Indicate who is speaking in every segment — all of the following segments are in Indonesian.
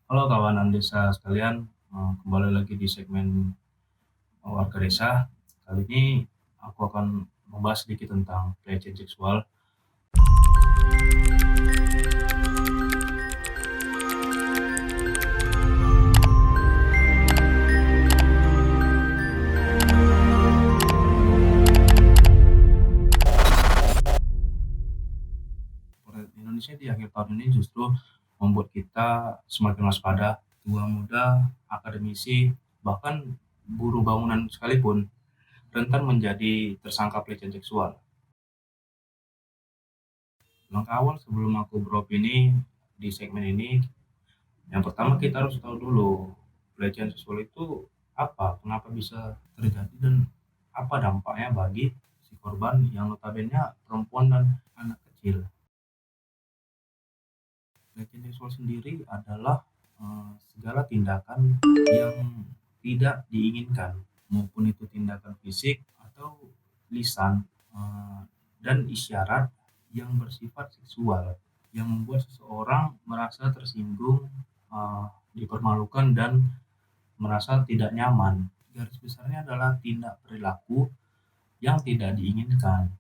Speaker 1: Halo kawanan desa sekalian, kembali lagi di segmen Warga Desa. Kali ini aku akan membahas sedikit tentang pelecehan seksual. Indonesia di akhir tahun ini justru membuat kita semakin waspada. Tua muda, akademisi, bahkan buruh bangunan sekalipun rentan menjadi tersangka pelecehan seksual. Langkah awal sebelum aku beropini di segmen ini, yang pertama kita harus tahu dulu pelecehan seksual itu apa, kenapa bisa terjadi, dan apa dampaknya bagi si korban yang notabene perempuan dan anak kecil. Pelecehan seksual sendiri adalah segala tindakan yang tidak diinginkan, maupun itu tindakan fisik atau lisan, eh, dan isyarat yang bersifat seksual, yang membuat seseorang merasa tersinggung, dipermalukan, dan merasa tidak nyaman. Garis besarnya adalah tindak perilaku yang tidak diinginkan.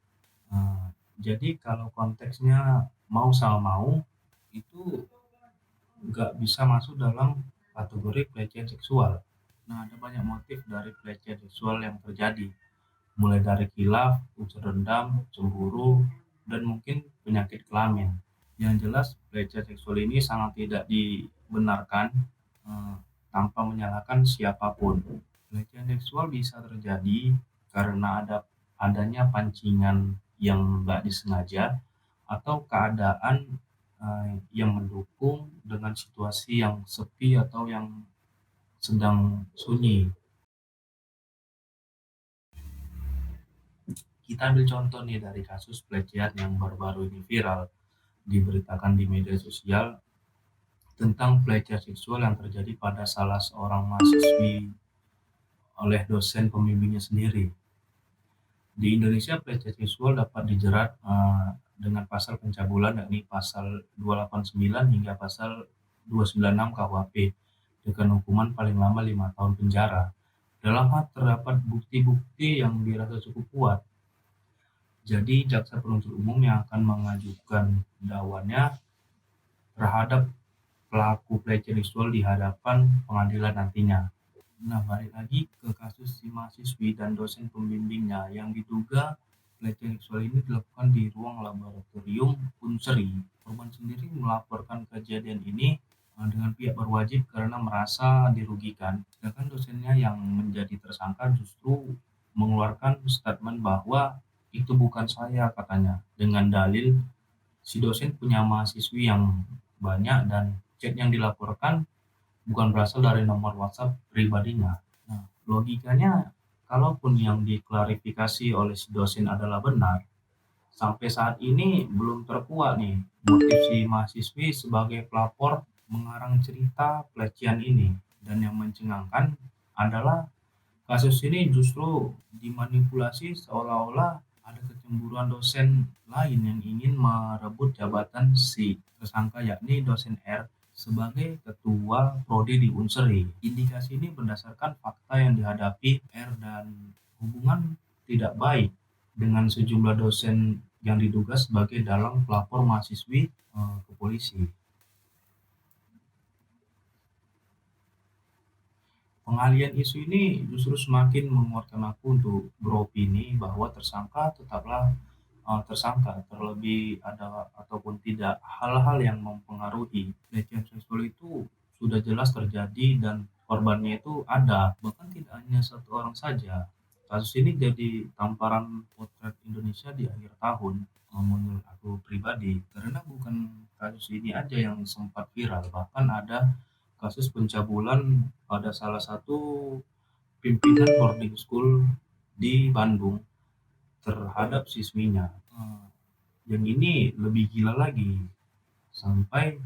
Speaker 1: Eee, jadi kalau konteksnya mau sama mau, itu nggak bisa masuk dalam kategori pelecehan seksual. Nah, ada banyak motif dari pelecehan seksual yang terjadi, mulai dari khilaf, unsur dendam, cemburu, dan mungkin penyakit kelamin. Yang jelas, pelecehan seksual ini sangat tidak dibenarkan, eee, tanpa menyalahkan siapapun. Pelecehan seksual bisa terjadi karena adanya pancingan yang nggak disengaja, atau keadaan yang mendukung dengan situasi yang sepi atau yang sedang sunyi. Kita ambil contoh nih dari kasus pelecehan yang baru-baru ini viral diberitakan di media sosial, tentang pelecehan seksual yang terjadi pada salah seorang mahasiswi oleh dosen pembimbingnya sendiri. Di Indonesia, pelecehan seksual dapat dijerat dengan pasal pencabulan, yakni pasal 289 hingga pasal 296 KUHP, dengan hukuman paling lama 5 tahun penjara. Dalam hal terdapat bukti-bukti yang dirasa cukup kuat, jadi jaksa penuntut umum yang akan mengajukan dakwaannya terhadap pelaku pelecehan seksual di hadapan pengadilan nantinya. Nah, balik lagi ke kasus si mahasiswi dan dosen pembimbingnya yang diduga pelecehan seksual ini dilakukan di ruang laboratorium Unsri. Korban sendiri melaporkan kejadian ini dengan pihak berwajib karena merasa dirugikan. Sedangkan dosennya yang menjadi tersangka justru mengeluarkan statement bahwa itu bukan saya, katanya, dengan dalil si dosen punya mahasiswi yang banyak dan chat yang dilaporkan bukan berasal dari nomor WhatsApp pribadinya. Nah, logikanya, kalaupun yang diklarifikasi oleh si dosen adalah benar, sampai saat ini belum terkuak nih motif si mahasiswi sebagai pelapor mengarang cerita pelecehan ini. Dan yang mencengangkan adalah kasus ini justru dimanipulasi seolah-olah ada kecemburuan dosen lain yang ingin merebut jabatan si tersangka, yakni dosen R, sebagai ketua prodi di Unsri. Indikasi ini berdasarkan fakta yang dihadapi R dan hubungan tidak baik dengan sejumlah dosen yang diduga sebagai dalang pelapor mahasiswi ke polisi. Pengalian isu ini justru semakin menguatkan aku untuk beropini bahwa tersangka tetaplah tersangka, terlebih ada ataupun tidak hal-hal yang mempengaruhi. Pelecehan seksual itu sudah jelas terjadi dan korbannya itu ada, bahkan tidak hanya satu orang saja. Kasus ini jadi tamparan potret Indonesia di akhir tahun, menurut aku pribadi, karena bukan kasus ini aja yang sempat viral, bahkan ada kasus pencabulan pada salah satu pimpinan boarding school di Bandung terhadap siswinya. Yang ini lebih gila lagi, sampai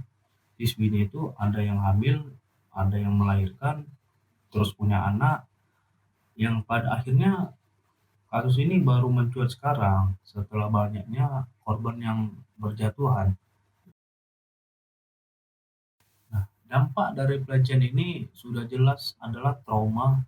Speaker 1: siswinya itu ada yang hamil, ada yang melahirkan, terus punya anak, yang pada akhirnya kasus ini baru mencuat sekarang setelah banyaknya korban yang berjatuhan. Dampak dari pelecehan ini sudah jelas adalah trauma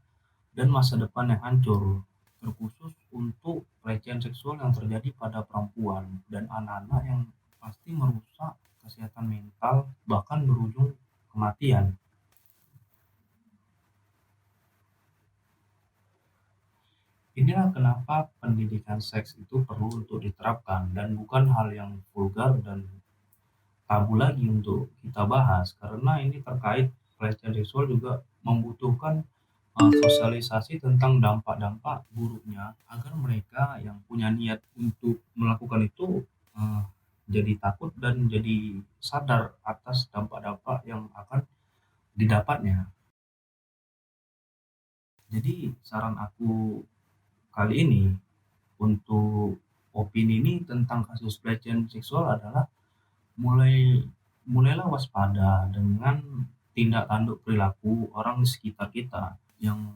Speaker 1: dan masa depan yang hancur, terkhusus untuk pelecehan seksual yang terjadi pada perempuan dan anak-anak yang pasti merusak kesehatan mental, bahkan berujung kematian. Inilah kenapa pendidikan seks itu perlu untuk diterapkan dan bukan hal yang vulgar dan tabu lagi untuk kita bahas, karena ini terkait pelecehan seksual juga membutuhkan sosialisasi tentang dampak-dampak buruknya agar mereka yang punya niat untuk melakukan itu eee, jadi takut dan jadi sadar atas dampak-dampak yang akan didapatnya. Jadi saran aku kali ini untuk opini ini tentang kasus pelecehan seksual adalah mulai mulailah waspada dengan tindak tanduk perilaku orang di sekitar kita yang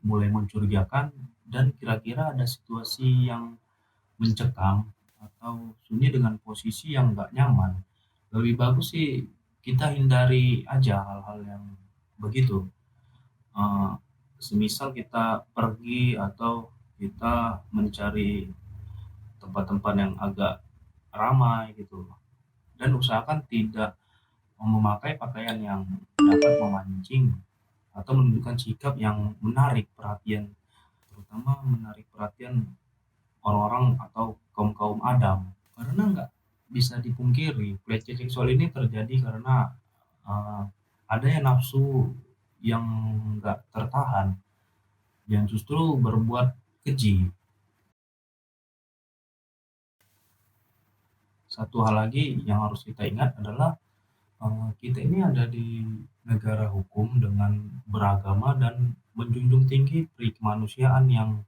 Speaker 1: mulai mencurigakan dan kira-kira ada situasi yang mencekam atau sunyi dengan posisi yang nggak nyaman. Lebih bagus sih kita hindari aja hal-hal yang begitu. Eh, Semisal kita pergi atau kita mencari tempat-tempat yang agak ramai gitu, dan usahakan tidak memakai pakaian yang dapat memancing atau menunjukkan sikap yang menarik perhatian, terutama menarik perhatian orang-orang atau kaum-kaum Adam. Karena nggak bisa dipungkiri, pelecehan seksual ini terjadi karena uh, adanya nafsu yang nggak tertahan, yang justru berbuat keji. Satu hal lagi yang harus kita ingat adalah kita ini ada di negara hukum dengan beragama dan menjunjung tinggi pri kemanusiaan yang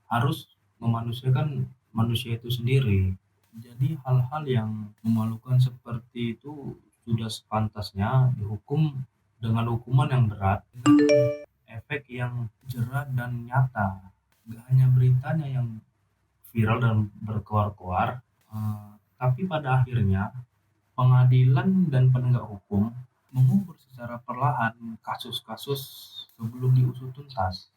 Speaker 1: harus memanusiakan manusia itu sendiri. Jadi hal-hal yang memalukan seperti itu sudah sepantasnya dihukum dengan hukuman yang berat, dengan efek yang jerat dan nyata. Gak hanya beritanya yang viral dan berkoar-koar, tapi pada akhirnya pengadilan dan penegak hukum mengubur secara perlahan kasus-kasus sebelum diusut tuntas.